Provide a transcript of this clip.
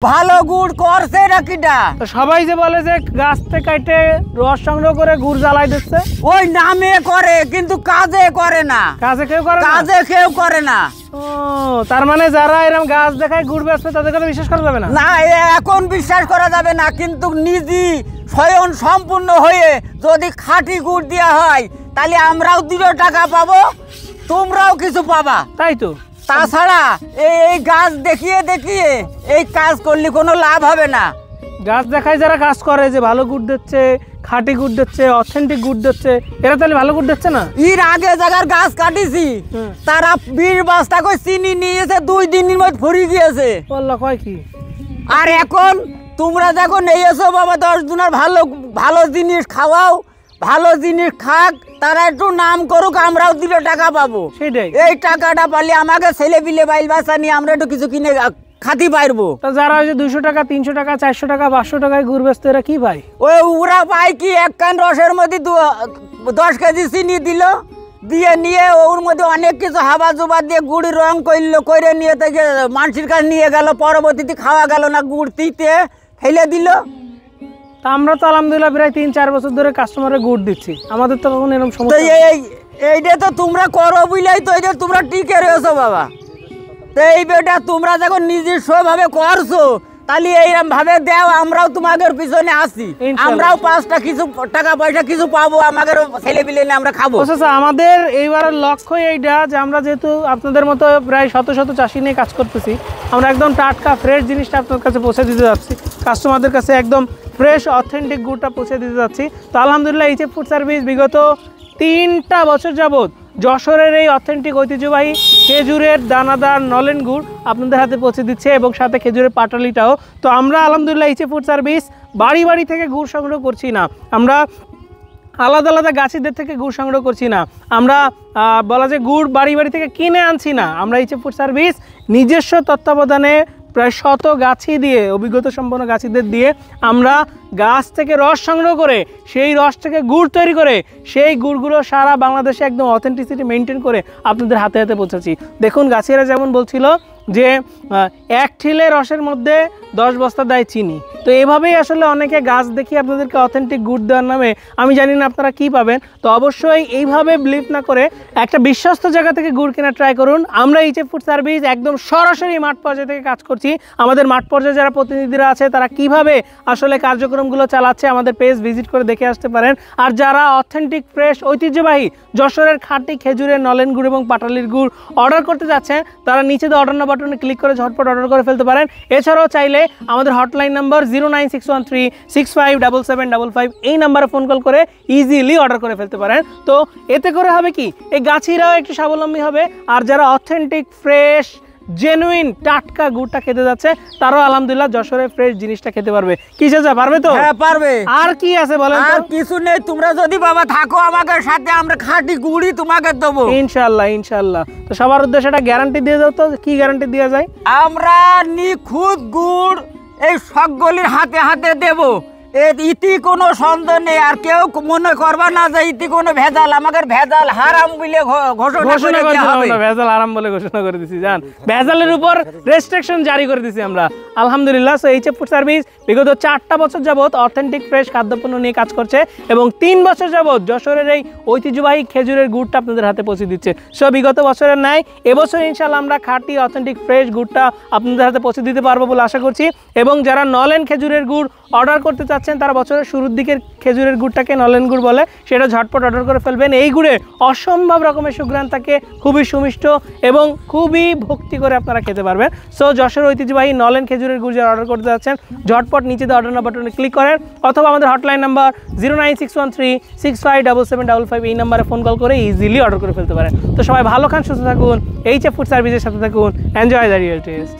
ভালো গুড় করছে নাকিটা? সবাই যে বলে যে গাছ থেকে কাটে রস সংগ্রহ করে গুড় জ্বালাই দিচ্ছে, ওই নামে করে কিন্তু কাজে করে না। কাজে কেউ করে না? কাজে কেউ করে না। ও, তার মানে যারা এরকম গাছ দেখায় গুড় বেচবে তাদের কথা বিশ্বাস করা যাবে না? না, এখন বিশ্বাস করা যাবে না, কিন্তু নিজে স্বয়ং সম্পূর্ণ হয়ে যদি খাঁটি গুড় দেওয়া হয় তাহলে আমরাও 2 টাকা পাবো, তোমরাও কিছু পাবা। তাই তো। তাছাড়া এই গাছ দেখিয়ে দেখিয়ে এই কাজ করলে কোনো লাভ হবে না। গাছ দেখায় যারা কাজ করে যে ভালো গুড় দিচ্ছে, খাঁটি গুড় দিচ্ছে, অথেন্টিক গুড় দিচ্ছে, এরা তাহলে ভালো গুড় দিচ্ছে না? এর আগে জায়গার গাছ কাটিছি, তারা 20 বস্তা করে চিনি নিয়েছে, 2 দিনের মধ্যে ফুরিয়ে গিয়েছে। বললা কয় কি? আর এখন তোমরা যখন নিয়েছো বাবা 10 জনের ভালো ভালো জিনিস খাওয়াও, ভালো জিনিস খাক, তারা একটু নাম করুক, আমরাও 2 টাকা পাবো। সেটাই। এই টাকাটা পালে আমাকে ছেলে পিলে বাইল বাচ্চা নিয়ে আমরা একটু কিছু কিনে খাতি পারবো। তা যারা ওই যে 200 টাকা, 300 টাকা, 400 টাকা, 500 টাকায় গুড় বেচতে, এরা কি পায়? ওরা পায় কি, 1 কান রসের মধ্যে 10 কেজি চিনি দিল, দিয়ে নিয়ে ওর মধ্যে অনেক কিছু হাবা জোবা দিয়ে গুড়ি রং করলো, করে নিয়ে থেকে মানুষের কাছে নিয়ে গেল, পরবর্তীতে খাওয়া গেল না, গুড় তিতে ফেলে দিল। তা আমরা তো আলহামদুলিল্লাহ প্রায় 3-4 বছর ধরে কাস্টমারে গুড় দিচ্ছি, আমাদের তো কখনো এরকম তো সমস্যা। এইটা তো তোমরা করো বুঝলেই তো এটা তোমরা টিকে রয়েছো বাবা। তো এই বেটা তোমরা যখন নিজস্ব ভাবে করছো তাহলে এইরকম ভাবে দাও, আমরাও তোমাদের পিছনে আসি, আমরাও 5টা কিছু টাকা পয়সা কিছু পাবো, আমাদের ছেলে পিলে নিয়ে আমরা খাবো। আচ্ছা, আমাদের এইবারের লক্ষ্য এইটা যে আমরা যেহেতু আপনাদের মতো প্রায় শত শত চাষি নিয়ে কাজ করতেছি, আমরা একদম টাটকা ফ্রেশ জিনিসটা আপনার কাছে পৌঁছে দিতে যাচ্ছি, কাস্টমারদের কাছে একদম ফ্রেশ অথেন্টিক গুড়টা পৌঁছে দিতে যাচ্ছি। তো আলহামদুলিল্লাহ এইচএফ ফুড সার্ভিস বিগত 3টা বছর যাবৎ যশোরের এই অথেন্টিক ঐতিহ্যবাহী খেজুরের দানাদার নলেন গুড় আপনাদের হাতে পৌঁছে দিচ্ছে, এবং সাথে খেজুরের পাটালিটাও। তো আমরা আলহামদুলিল্লাহ এইচএফ ফুড সার্ভিস বাড়ি বাড়ি থেকে গুড় সংগ্রহ করছি না, আমরা আলাদা আলাদা গাছিদের থেকে গুড় সংগ্রহ করছি না, আমরা বলা যায় গুড় বাড়ি বাড়ি থেকে কিনে আনছি না, আমরা এইচএফ ফুড সার্ভিস নিজস্ব তত্ত্বাবধানে প্রায় 100 গাছি দিয়ে, অভিজ্ঞতা সম্পন্ন গাছিদের দিয়ে আমরা গাছ থেকে রস সংগ্রহ করে, সেই রস থেকে গুড় তৈরি করে, সেই গুড়গুলো সারা বাংলাদেশে একদম অথেন্টিসিটি মেনটেন করে আপনাদের হাতে হাতে পৌঁছাচ্ছি। দেখুন, গাছিরা যেমন বলছিল যে 1 ঠিলে রসের মধ্যে 10 বস্তা দেয় চিনি। তো এভাবেই আসলে অনেকে গাছ দেখি আপনাদেরকে অথেন্টিক গুড় দেওয়ার নামে, আমি জানি না আপনারা কি পাবেন। তো অবশ্যই এইভাবে বিলিভ না করে একটা বিশ্বস্ত জায়গা থেকে গুড় কেনা ট্রাই করুন। আমরা এইচএফ ফুড সার্ভিস একদম সরাসরি মাঠ পর্যায়ে থেকে কাজ করছি। আমাদের মাঠ পর্যায়ে যারা প্রতিনিধিরা আছে তারা কিভাবে আসলে কার্যক্রমগুলো চালাচ্ছে আমাদের পেজ ভিজিট করে দেখে আসতে পারেন। আর যারা অথেন্টিক ফ্রেশ ঐতিহ্যবাহী যশোরের খাঁটি খেজুরের নলেন গুড় এবং পাটালির গুড় অর্ডার করতে যাচ্ছেন, তারা নিচে অর্ডার নাও বাটনে ক্লিক করে ঝটপট অর্ডার করে ফেলতে পারেন। এছাড়াও চাইলে আমাদের হটলাইন নাম্বার 09613657755 এই নাম্বারে ফোন কল করে ইজিলি অর্ডার করে ফেলতে পারেন। তো এতে করে হবে কি, এই গাছিরাও একটু স্বাবলম্বী হবে, আর যারা অথেন্টিক ফ্রেশ জেনুইন টাটকা গুড়টা খেতে যাচ্ছে তারাও আলহামদুলিল্লাহ যশোরের ফ্রেশ জিনিসটা খেতে পারবে। কি চাচা, পারবে তো? হ্যাঁ পারবে। আর কি আছে বলেন? আর কিছু নেই, তোমরা যদি বাবা থাকো আমাদের সাথে, আমরা খাঁটি গুড়ই তোমাকে দেবো ইনশাআল্লাহ ইনশাআল্লাহ। তো সবার উদ্দেশ্যে একটা গ্যারান্টি দিয়ে দাও তো, কি গ্যারান্টি দেওয়া যায়? আমরা নিখুঁত গুড় এই সকলের হাতে হাতে দেবো, ইতি কোনো সন্দেহ নেই। আর কেউ মনে করবা না যে ইতি কোনো ভেজাল, আমাদের ভেজাল হারাম বলে ঘোষণা করে দেওয়া হবে। ভেজাল হারাম বলে ঘোষণা করে দিছি, জান, ভেজালের উপর রেস্ট্রিকশন জারি করে দিছি আমরা আলহামদুলিল্লাহ। সো এইচএফ ফুড সার্ভিস বিগত 4টা বছর যাবত অথেন্টিক ফ্রেশ খাদ্যপণ্য নিয়ে কাজ করছে, এবং 3 বছর যাবত যশোরের এই ঐতিহ্যবাহী খেজুরের গুড়টা আপনাদের হাতে পৌঁছে দিচ্ছে। সো বিগত বছরের ন্যায় এবছর ইনশাআল্লাহ আমরা খাঁটি অথেন্টিক ফ্রেশ গুড়টা আপনাদের হাতে পৌঁছে দিতে পারবো বলে আশা করছি। এবং যারা নলেন খেজুরের গুড় অর্ডার করতে চাচ্ছেন, তারা বছরের শুরুর দিকের খেজুরের গুড়টাকে নলেন গুড় বলে, সেটা ঝটপট অর্ডার করে ফেলবেন। এই গুড়ে অসম্ভব রকমের সুঘ্রাণ থাকে, খুবই সুমিষ্ট এবং খুবই ভক্তি করে আপনারা খেতে পারবেন। সো যশোর ঐতিহ্যবাহী নলেন খেজুরের গুড় যারা অর্ডার করতে যাচ্ছেন, ঝটপট নিচে অর্ডার নাও বাটনে ক্লিক করেন, অথবা আমাদের হটলাইন নাম্বার 09613657755 এই নাম্বারে ফোন কল করে ইজিলি অর্ডার করে ফেলতে পারেন। তো সবাই ভালো খান, সুস্থ থাকুন, এইচএফ ফুড সার্ভিসের সাথে থাকুন, এনজয় দ্য রিয়েল টেস্ট।